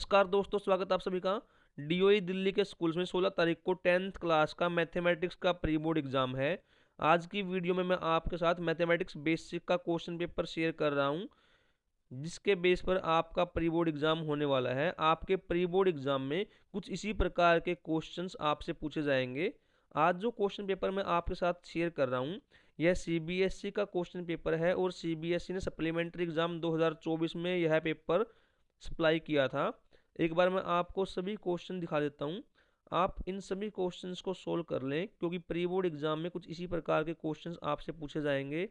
नमस्कार दोस्तों, स्वागत है आप सभी का। डीओई दिल्ली के स्कूल्स में 16 तारीख को 10th क्लास का मैथमेटिक्स का प्री बोर्ड एग्जाम है। आज की वीडियो में मैं आपके साथ मैथमेटिक्स बेसिक का क्वेश्चन पेपर शेयर कर रहा हूं, जिसके बेस पर आपका प्री बोर्ड एग्जाम होने वाला है। आपके प्री बोर्ड एग्जाम में कुछ इसी प्रकार के क्वेश्चंस आपसे पूछे जाएंगे। आज जो क्वेश्चन पेपर मैं आपके साथ शेयर कर रहा हूँ, यह सीबीएसई का क्वेश्चन पेपर है और सीबीएसई ने सप्लीमेंट्री एग्जाम 2024 में यह पेपर सप्लाई किया था। एक बार मैं आपको सभी क्वेश्चन दिखा देता हूँ, आप इन सभी क्वेश्चंस को सोल्व कर लें, क्योंकि प्री बोर्ड एग्जाम में कुछ इसी प्रकार के क्वेश्चंस आपसे पूछे जाएंगे।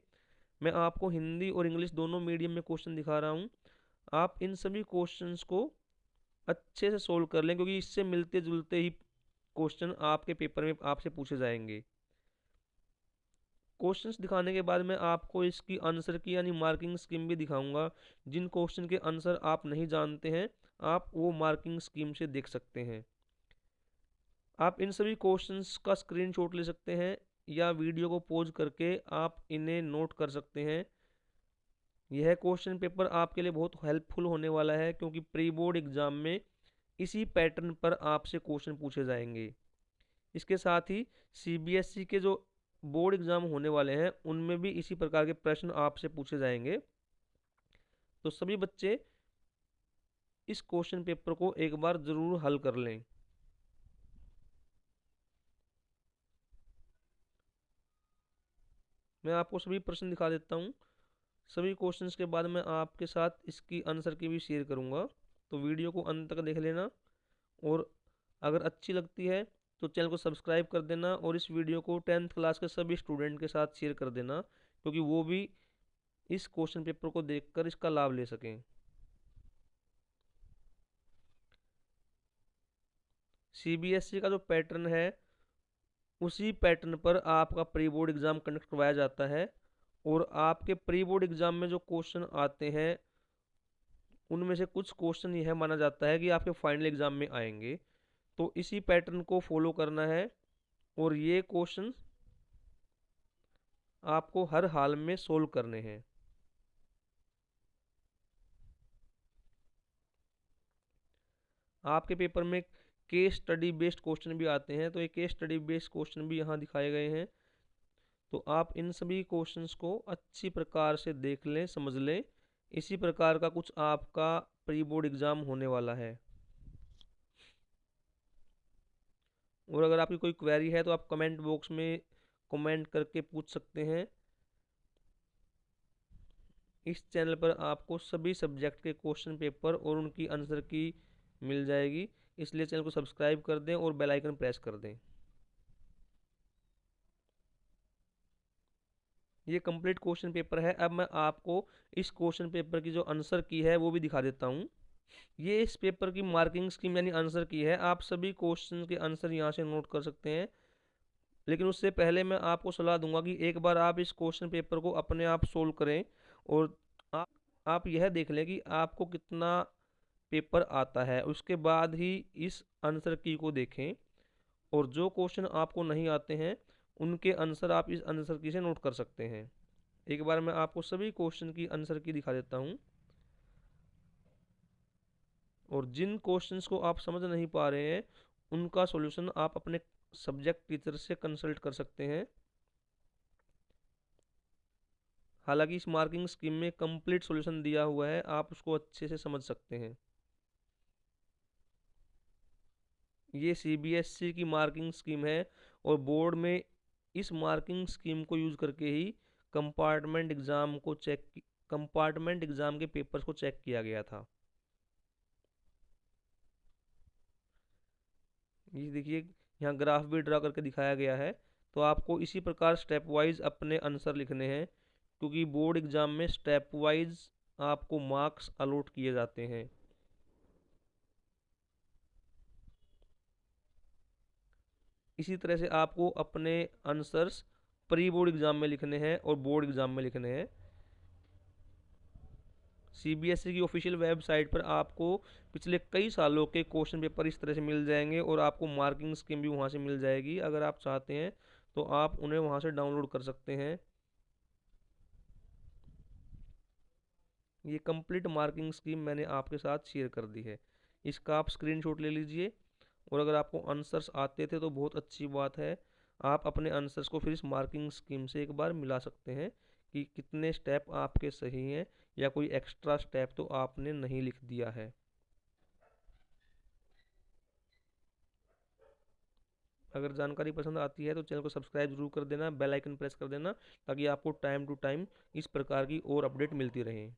मैं आपको हिंदी और इंग्लिश दोनों मीडियम में क्वेश्चन दिखा रहा हूँ। आप इन सभी क्वेश्चंस को अच्छे से सोल्व कर लें, क्योंकि इससे मिलते जुलते ही क्वेश्चन आपके पेपर में आपसे पूछे जाएंगे। क्वेश्चंस दिखाने के बाद मैं आपको इसकी आंसर की यानी मार्किंग स्कीम भी दिखाऊंगा। जिन क्वेश्चन के आंसर आप नहीं जानते हैं, आप वो मार्किंग स्कीम से देख सकते हैं। आप इन सभी क्वेश्चंस का स्क्रीनशॉट ले सकते हैं या वीडियो को पॉज करके आप इन्हें नोट कर सकते हैं। यह क्वेश्चन पेपर आपके लिए बहुत हेल्पफुल होने वाला है, क्योंकि प्री बोर्ड एग्जाम में इसी पैटर्न पर आपसे क्वेश्चन पूछे जाएंगे। इसके साथ ही सीबीएसई के जो बोर्ड एग्जाम होने वाले हैं, उनमें भी इसी प्रकार के प्रश्न आपसे पूछे जाएंगे। तो सभी बच्चे इस क्वेश्चन पेपर को एक बार जरूर हल कर लें। मैं आपको सभी प्रश्न दिखा देता हूँ। सभी क्वेश्चंस के बाद मैं आपके साथ इसकी आंसर की भी शेयर करूँगा, तो वीडियो को अंत तक देख लेना। और अगर अच्छी लगती है तो चैनल को सब्सक्राइब कर देना और इस वीडियो को 10th क्लास के सभी स्टूडेंट के साथ शेयर कर देना, क्योंकि वो भी इस क्वेश्चन पेपर को देखकर इसका लाभ ले सकें। सीबीएसई का जो पैटर्न है, उसी पैटर्न पर आपका प्री बोर्ड एग्ज़ाम कंडक्ट करवाया जाता है। और आपके प्री बोर्ड एग्ज़ाम में जो क्वेश्चन आते हैं, उनमें से कुछ क्वेश्चन यह माना जाता है कि आपके फाइनल एग्ज़ाम में आएंगे। तो इसी पैटर्न को फॉलो करना है और ये क्वेश्चन आपको हर हाल में सोल्व करने हैं। आपके पेपर में केस स्टडी बेस्ड क्वेश्चन भी आते हैं, तो ये केस स्टडी बेस्ड क्वेश्चन भी यहाँ दिखाए गए हैं। तो आप इन सभी क्वेश्चंस को अच्छी प्रकार से देख लें, समझ लें। इसी प्रकार का कुछ आपका प्री बोर्ड एग्ज़ाम होने वाला है। और अगर आपकी कोई क्वेरी है तो आप कमेंट बॉक्स में कमेंट करके पूछ सकते हैं। इस चैनल पर आपको सभी सब्जेक्ट के क्वेश्चन पेपर और उनकी आंसर की मिल जाएगी, इसलिए चैनल को सब्सक्राइब कर दें और बेल आइकन प्रेस कर दें। ये कंप्लीट क्वेश्चन पेपर है। अब मैं आपको इस क्वेश्चन पेपर की जो आंसर की है वो भी दिखा देता हूँ। ये इस पेपर की मार्किंग स्कीम यानी आंसर की है। आप सभी क्वेश्चन के आंसर यहाँ से नोट कर सकते हैं, लेकिन उससे पहले मैं आपको सलाह दूंगा कि एक बार आप इस क्वेश्चन पेपर को अपने आप सोल्व करें और आप आप यह देख लें कि आपको कितना पेपर आता है। उसके बाद ही इस आंसर की को देखें, और जो क्वेश्चन आपको नहीं आते हैं उनके आंसर आप इस आंसर की से नोट कर सकते हैं। एक बार मैं आपको सभी क्वेश्चन की आंसर की दिखा देता हूँ। और जिन क्वेश्चंस को आप समझ नहीं पा रहे हैं, उनका सॉल्यूशन आप अपने सब्जेक्ट टीचर से कंसल्ट कर सकते हैं। हालांकि इस मार्किंग स्कीम में कंप्लीट सॉल्यूशन दिया हुआ है, आप उसको अच्छे से समझ सकते हैं। ये सीबीएसई की मार्किंग स्कीम है और बोर्ड में इस मार्किंग स्कीम को यूज करके ही कंपार्टमेंट एग्जाम के पेपर्स को चेक किया गया था। ये देखिए, यहाँ ग्राफ भी ड्रा करके दिखाया गया है। तो आपको इसी प्रकार स्टेप वाइज अपने आंसर लिखने हैं, क्योंकि बोर्ड एग्जाम में स्टेप वाइज आपको मार्क्स अलॉट किए जाते हैं। इसी तरह से आपको अपने आंसर्स प्री बोर्ड एग्जाम में लिखने हैं और बोर्ड एग्जाम में लिखने हैं। सीबीएसई की ऑफिशियल वेबसाइट पर आपको पिछले कई सालों के क्वेश्चन पेपर इस तरह से मिल जाएंगे और आपको मार्किंग स्कीम भी वहाँ से मिल जाएगी। अगर आप चाहते हैं तो आप उन्हें वहाँ से डाउनलोड कर सकते हैं। ये कंप्लीट मार्किंग स्कीम मैंने आपके साथ शेयर कर दी है। इसका आप स्क्रीनशॉट ले लीजिए। और अगर आपको आंसर्स आते थे तो बहुत अच्छी बात है, आप अपने आंसर्स को फिर इस मार्किंग स्कीम से एक बार मिला सकते हैं कि कितने स्टेप आपके सही हैं या कोई एक्स्ट्रा स्टेप तो आपने नहीं लिख दिया है। अगर जानकारी पसंद आती है तो चैनल को सब्सक्राइब जरूर कर देना, बेल आइकन प्रेस कर देना, ताकि आपको टाइम टू टाइम इस प्रकार की और अपडेट मिलती रहे।